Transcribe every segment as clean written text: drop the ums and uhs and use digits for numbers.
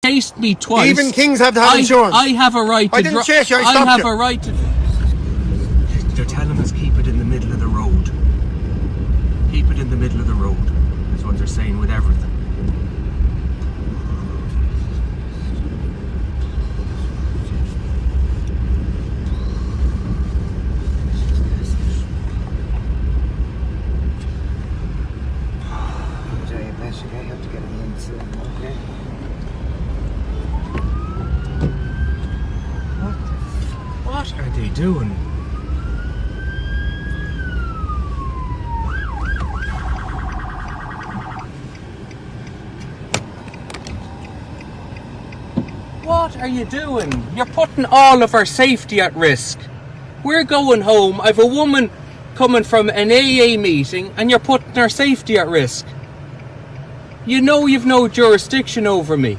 chased me twice. Even kings have to have insurance. I have a right to I didn't chase you, I stopped you. I have a right to... They're telling us keep it in the middle of the road. Keep it in the middle of the road. That's what they're saying with everything. What are they doing? What are you doing? You're putting all of our safety at risk. We're going home. I've a woman coming from an AA meeting and you're putting our safety at risk. You know you've no jurisdiction over me.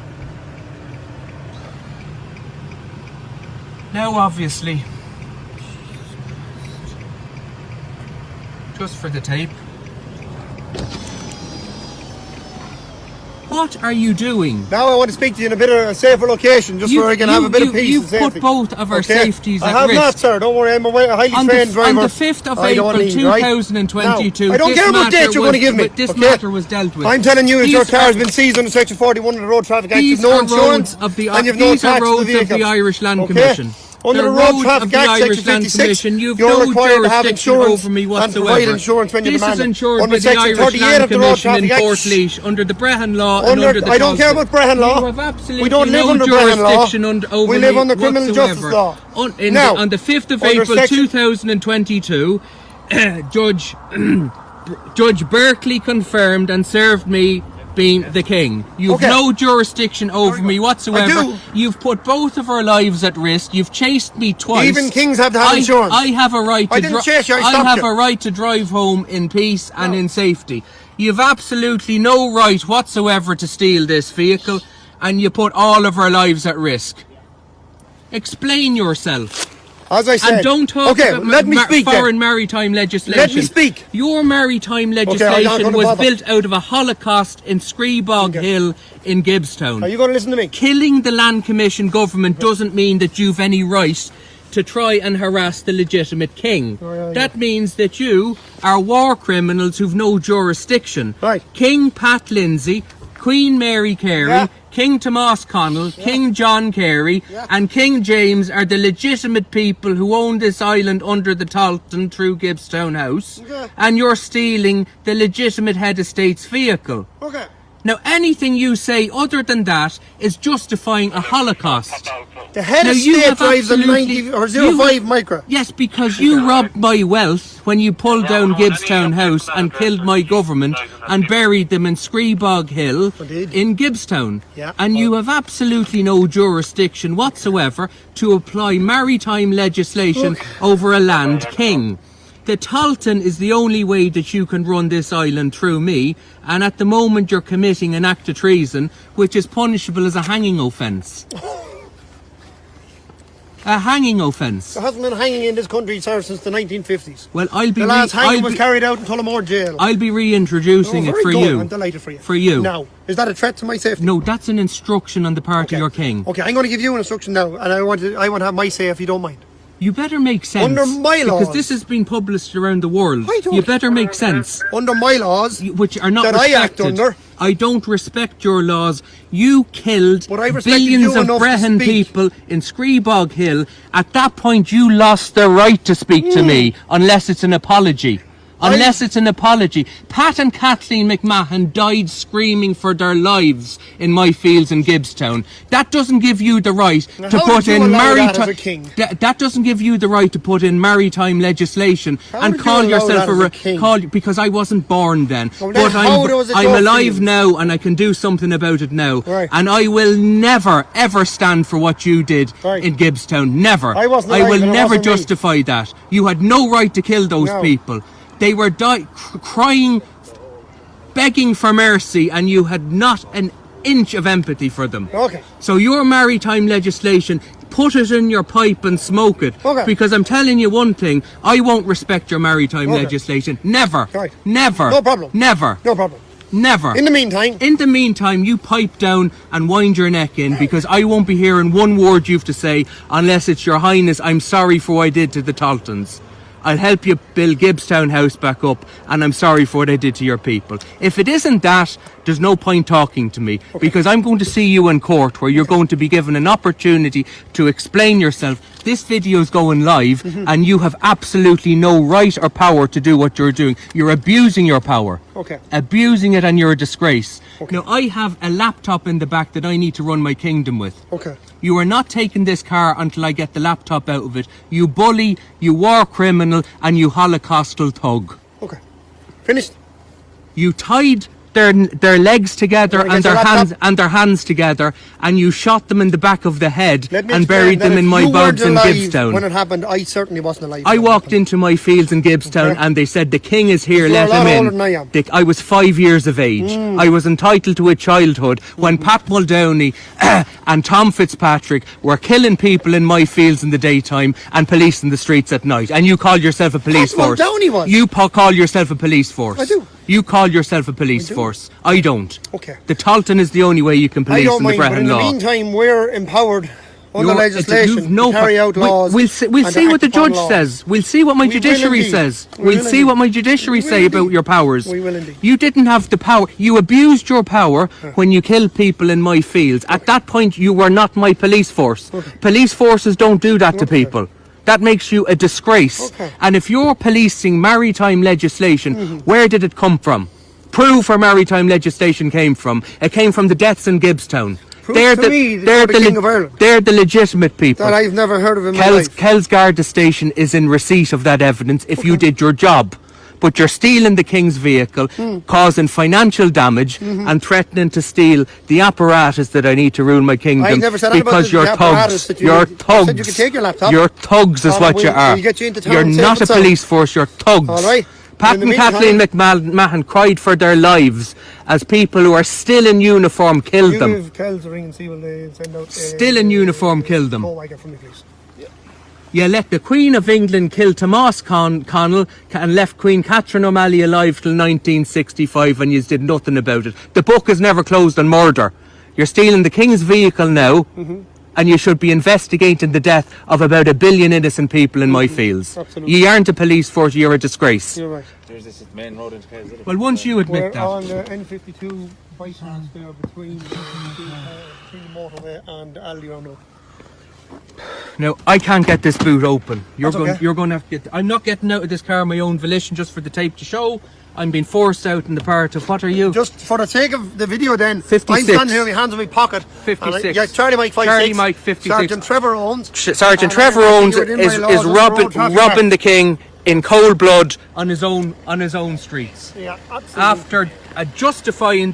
Now obviously, just for the tape, what are you doing? Now I want to speak to you in a bit of a safer location, just where I can have a bit of peace and safety. You've put both of our safeties at risk. I have not, sir. Don't worry. I'm a highly trained driver. On the 5th of April 2022, now, I don't care about dates you're going to give me. This matter was dealt with. I'm telling you that your car has been seized under Section 41 of the Road Traffic Act. You've no insurance and you've no tax to the vehicle. Of the Irish Land Commission. Under the Road Traffic Act, Section 56, you're required to have insurance over me and provide insurance when you demand it. This is insured under by the Section Irish 38 Land of the Road Commission in Traffic Act. Portlaoise, under the Brehon Law and under the I don't care about Brehon Law. You have absolutely we don't live no under Brehon jurisdiction Law. We live under criminal justice law. On the 5th of April 2022, Judge Berkeley confirmed and served me being the king. You've no jurisdiction over me whatsoever. You've put both of our lives at risk. You've chased me twice. Even kings have to have insurance. I have a right to I didn't chase you, I stopped you. a right to drive home in peace and in safety. You've absolutely no right whatsoever to steal this vehicle, and you put all of our lives at risk. Explain yourself. As I said, and don't talk about foreign maritime legislation. Let me speak. Your maritime legislation was built out of a Holocaust in Screebog Hill in Gibbstown. Are you going to listen to me? Killing the Land Commission government doesn't mean that you've any right to try and harass the legitimate king. That means that you are war criminals who've no jurisdiction. Right. King Pat Lindsay, Queen Mary Carey, King Tomás Connell, King John Carey and King James are the legitimate people who own this island under the Talton through Gibbstown House, and you're stealing the legitimate head of state's vehicle. Now anything you say other than that is justifying a Holocaust. The head of state drives a 90 or 05 Micra. Yes, because you robbed my wealth when you pulled down Gibbstown House and killed my government and buried them in Screebog Hill in Gibbstown. And you have absolutely no jurisdiction whatsoever to apply maritime legislation over a land king. The Talton is the only way that you can run this island through me, and at the moment you're committing an act of treason, which is punishable as a hanging offence. A hanging offence. There hasn't been hanging in this country, sir, since the 1950s. Well, the last hanging was carried out in Tullamore Jail. I'll be reintroducing it for you. I'm delighted for you. For you. Now, is that a threat to my safety? No, that's an instruction on the part of your king. Okay, I'm going to give you an instruction now, and I want to have my say if you don't mind. You better make sense. Under my laws. Because this has been published around the world. You better make sense. Under my laws, which are not that respected. I act under. I don't respect your laws. You killed billions of Brehon people in Screebog Hill. At that point, you lost the right to speak to me, unless it's an apology. Unless it's an apology. Pat and Kathleen McMahon died screaming for their lives in my fields in Gibbstown. That doesn't give you the right to put in maritime. That doesn't give you the right to put in maritime legislation and call yourself a king. Because I wasn't born then. But I'm alive now, and I can do something about it now. And I will never ever stand for what you did in Gibbstown. Never. I will never justify that. You had no right to kill those people. They were crying, begging for mercy, and you had not an inch of empathy for them. So your maritime legislation, put it in your pipe and smoke it. Because I'm telling you one thing, I won't respect your maritime legislation. Never. Never. No problem. Never. No problem. Never. In the meantime, you pipe down and wind your neck in, because I won't be hearing one word you've to say unless it's Your Highness, I'm sorry for what I did to the Taltons. I'll help you build Gibbstown House back up, and I'm sorry for what I did to your people. If it isn't that, there's no point talking to me, because I'm going to see you in court, where you're going to be given an opportunity to explain yourself. This video's going live, and you have absolutely no right or power to do what you're doing. You're abusing your power. Abusing it, and you're a disgrace. Now, I have a laptop in the back that I need to run my kingdom with. You are not taking this car until I get the laptop out of it. You bully, you war criminal, and you Holocaustal thug. Finished. You tied their legs together and their hands together, and you shot them in the back of the head and buried them in my bogs in Gibbstown. When it happened, I certainly wasn't alive. I walked into my fields in Gibbstown and they said, the king is here, let him in. Older than I was 5 years of age. I was entitled to a childhood when Pat Muldowney and Tom Fitzpatrick were killing people in my fields in the daytime and policing the streets at night. And you call yourself a police force. Muldowney was. You call yourself a police force. I do. You call yourself a police force. I don't. Okay. The Talton is the only way you can police in the Brehon law. But in the meantime, we're empowered under legislation to carry out laws. We'll see what the judge says. We'll see what my judiciary says. We'll see what my judiciary say about your powers. We will indeed. You didn't have the power. You abused your power when you killed people in my fields. At that point, you were not my police force. Police forces don't do that to people. That makes you a disgrace. And if you're policing maritime legislation, where did it come from? Prove where maritime legislation came from. It came from the deaths in Gibbstown. They're the legitimate people. That I've never heard of in my life. Kells Garda Station is in receipt of that evidence if you did your job. But you're stealing the king's vehicle, causing financial damage, and threatening to steal the apparatus that I need to rule my kingdom. I never said because you're thugs. You're thugs. You can take your laptop. You're thugs is what you are. You're not a police force. You're thugs. All right. Pat and Kathleen McMahon cried for their lives as people who are still in uniform killed them. Give Kells a ring and see when they send out. Still in uniform killed them. Oh, I get from me, please. You let the Queen of England kill Tomás Connell and left Queen Catherine O'Malley alive till 1965, and you did nothing about it. The book is never closed on murder. You're stealing the King's vehicle now, and you should be investigating the death of about 1 billion innocent people in my fields. Absolutely. You aren't a police force, you're a disgrace. You're right. There's this main road into Kells. Well, once you admit We're on that. the N52 bypass there between the motorway and Aldi Road. Now, I can't get this boot open. You're That's okay. going to have to get... I'm not getting out of this car of my own volition just for the tape to show. I'm being forced out in the part of... What are you? Just for the sake of the video then, 56. I'm standing here with my hands in my pocket. 56. Yeah, Charlie Mike 56. Charlie Mike 56. Sergeant Trevor Owens. Sergeant Trevor Owens is robbing the king in cold blood on his own streets. Yeah, absolutely. After justifying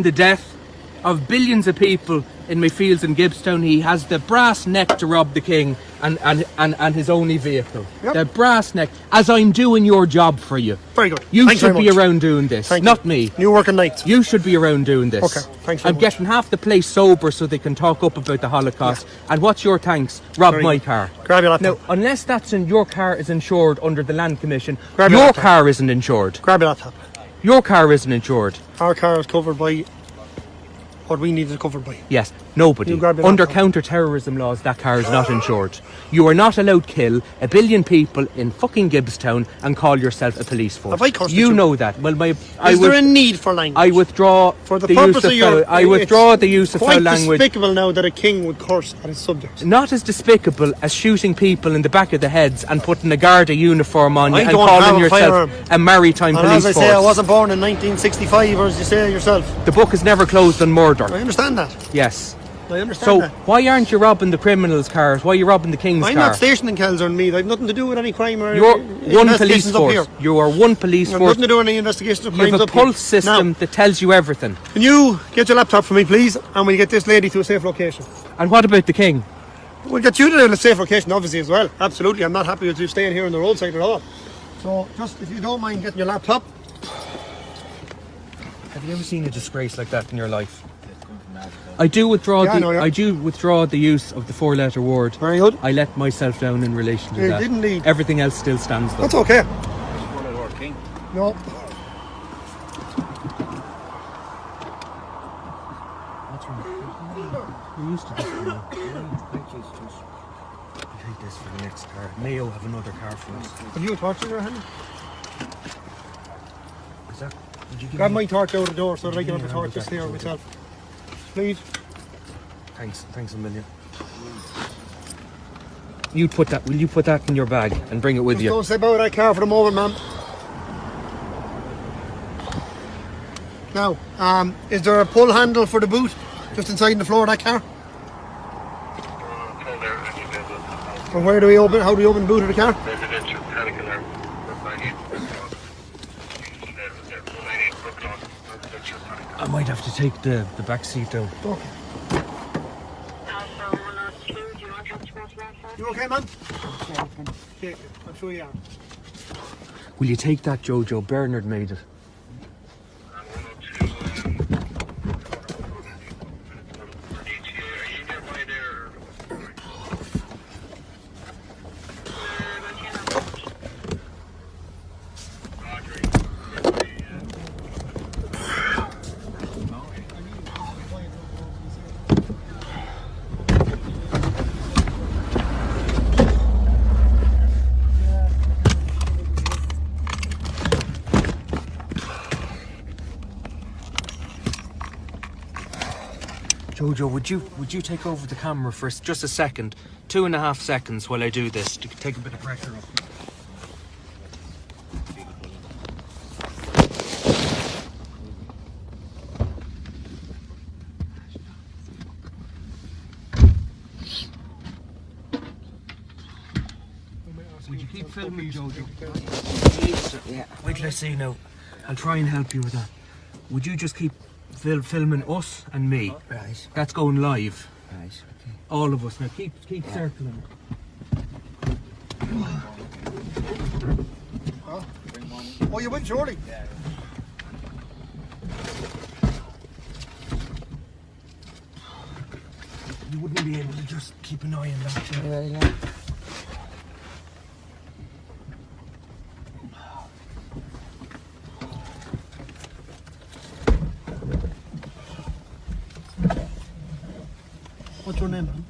the death of billions of people in my fields in Gibbstown, he has the brass neck to rob the king and his only vehicle. Yep. The brass neck, as I'm doing your job for you. Very good. You Thanks should very be much. around doing this, Thank not you. me. You working nights. You should be around doing this. Okay, thanks very I'm much. getting half the place sober so they can talk up about the Holocaust. Yeah. And what's your thanks? Rob Very my good. car. Grab your laptop. Now, unless your car is insured under the Land Commission, Grab your your laptop. car isn't insured. Grab your laptop. Your car isn't insured. Our car is covered by what we need it covered by. Yes, nobody. You grab your Under laptop. counter-terrorism laws, that car is not insured. You are not allowed to kill 1 billion people in fucking Gibbstown and call yourself a police force. Have I cursed You at you? know that. Well, Is there a need for language? I withdraw for the use purpose of of your... I withdraw the use of foul language. Quite despicable now that a king would curse at his subjects. Not as despicable as shooting people in the back of the heads and putting a Garda uniform on you I and don't have calling a yourself firearm. a maritime And police as I force. say, I wasn't born in 1965, or as you say yourself. The book is never closed on murder. I understand that. Yes. I understand So that. why aren't you robbing the criminals' cars? Why are you robbing the king's I'm car? not stationed in Kells or Meath. I've nothing to do with any crime or You're one police investigations up force. here. You are one police I've force. nothing to do with any investigations of You crimes have a up here. pulse system Now, that tells you everything. can you get your laptop for me, please? And we'll get this lady to a safe location. And what about the king? We'll get you to a safe location, obviously, as well. Absolutely. I'm not happy with you staying here on the roadside at all. So, just if you don't mind getting your laptop. Have you ever seen a disgrace like that in your life? I do withdraw Yeah, I know, yeah. I do withdraw the use of the 4-letter word. Very good. I let myself down in relation to You that. didn't lead. Everything else still stands though. That's okay. King. No. You're used to this now. I'll take this for the next car. Mayo have another car for us. Have you a torch in your hand? Is that? Did you give Grab me? my torch out of the door so that I can have the Yeah, torch I'll just do here that. myself. Please. Thanks a million. You put that. Will you put that in your bag and bring it with Just you? don't step out of that car for the moment, ma'am. Now, is there a pull handle for the boot just inside the floor of that car? Or where do we open? How do we open the boot of the car? I might have to take the back seat down. Okay. You okay, man? Okay, I'm sure you are. Will you take that, Jojo? Bernard made it. Jojo, would you take over the camera for just a second? 2.5 seconds while I do this to take a bit of pressure off. Would you keep filming, Jojo? Yeah. Wait till I see now. I'll try and help you with that. Would you just keep filming us and me? Right. That's going live. Right. Okay. All of us. Now keep circling. Huh? Oh, you went surely? Yeah. You wouldn't be able to just keep an eye on that. Well, yeah. What's your name, man?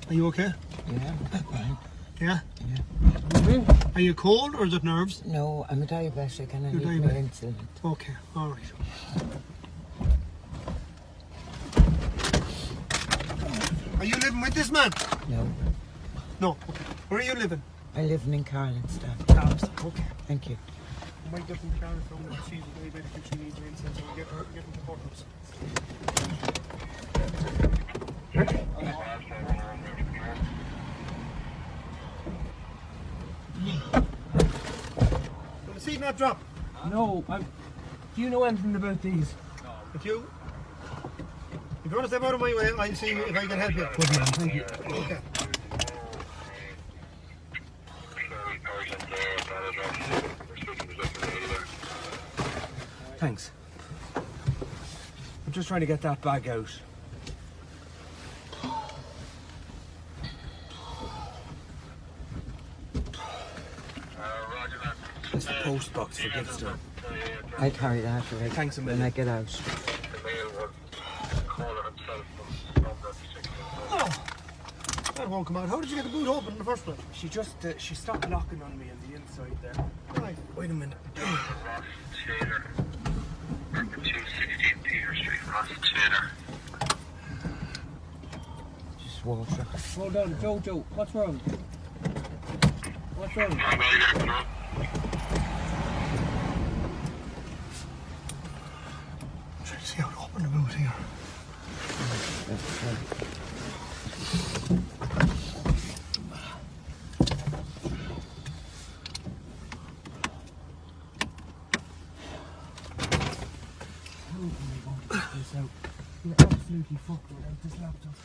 Are you okay? Yeah. Fine. Yeah? Yeah. Are you cold or is it nerves? No, I'm a diabetic and I You're need my diabetic. insulin. Okay, alright. Are you living with this man? No. No. Okay. Where are you living? I live in Carlinstown. Carlisle. Okay. Thank you. I might get from Carlisle and she's a diabetic if she needs her insulin, so we'll get into hospitals. Will the seat not drop? No, do you know anything about these? If you want to step out of my way, I'll see if I can help you. Good man, thank you. Okay. Thanks. I'm just trying to get that bag out. That's the post box for gifts to. I carry that away Thanks a when I million. get out. That won't come out. How did you get the boot open in the first place? She just she stopped locking on me on the inside there. Right. Wait a minute. Just water. Hold on, Jojo. What's wrong? What's wrong? Trying to see how to open the boot here. How am I going to get this out? You're absolutely fucked without this laptop.